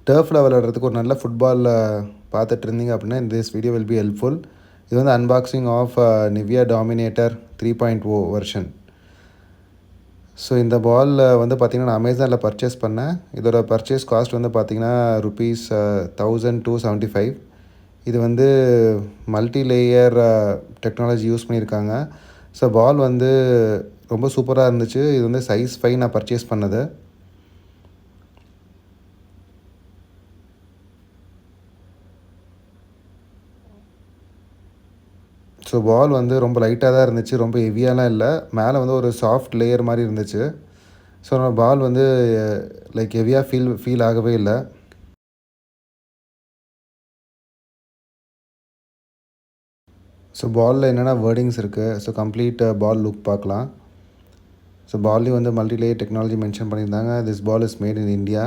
டர்ஃபில் விளையாடுறதுக்கு ஒரு நல்ல ஃபுட்பால் பார்த்துட்டு இருந்தீங்க அப்படின்னா this video will be helpful. இது வந்து unboxing of Nivia Dominator 3.0 version. So இந்த பால் வந்து பார்த்திங்கன்னா நான் அமேசானில் பர்ச்சேஸ் பண்ணேன். இதோட பர்ச்சேஸ் காஸ்ட் வந்து பார்த்திங்கன்னா ருபீஸ் 1275. இது வந்து மல்டி லேயர் டெக்னாலஜி யூஸ் பண்ணியிருக்காங்க. ஸோ பால் வந்து ரொம்ப சூப்பராக இருந்துச்சு. இது வந்து சைஸ் 5 நான் பர்ச்சேஸ் பண்ணது. ஸோ பால் வந்து ரொம்ப லைட்டாக தான் இருந்துச்சு, ரொம்ப ஹெவியாலாம் இல்லை. மேலே வந்து ஒரு சாஃப்ட் லேயர் மாதிரி இருந்துச்சு. ஸோ நம்ம பால் வந்து லைக் ஹெவியாக ஃபீல் ஆகவே இல்லை. ஸோ பாலில் என்னென்ன வேர்டிங்ஸ் இருக்குது, ஸோ கம்ப்ளீட் பால் லுக் பார்க்கலாம். ஸோ பால்லேயும் வந்து மல்டி லேயர் டெக்னாலஜி மென்ஷன் பண்ணியிருந்தாங்க. This ball is made in India,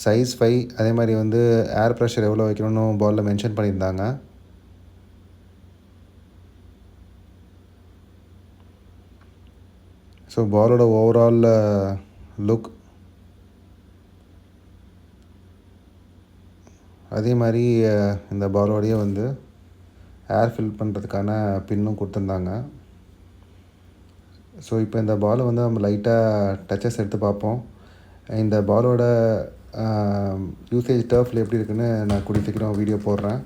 size 5. அதே மாதிரி வந்து ஏர் ப்ரெஷர் எவ்வளோ வைக்கணும்னு பாலில் மென்ஷன் பண்ணியிருந்தாங்க. ஸோ பாலோட ஓவரால் லுக் அதே மாதிரி இந்த பாலோடையே வந்து ஏர் ஃபில் பண்ணுறதுக்கான பின்னும் கொடுத்துருந்தாங்க. ஸோ இப்போ இந்த பாலை வந்து நம்ம லைட்டாக டச்சஸ் எடுத்து பார்ப்போம். இந்த பாலோட யூசேஜ் டர்ஃபில் எப்படி இருக்குன்னு நான் கூடிய சீக்கிரம் வீடியோ போடுறேன்.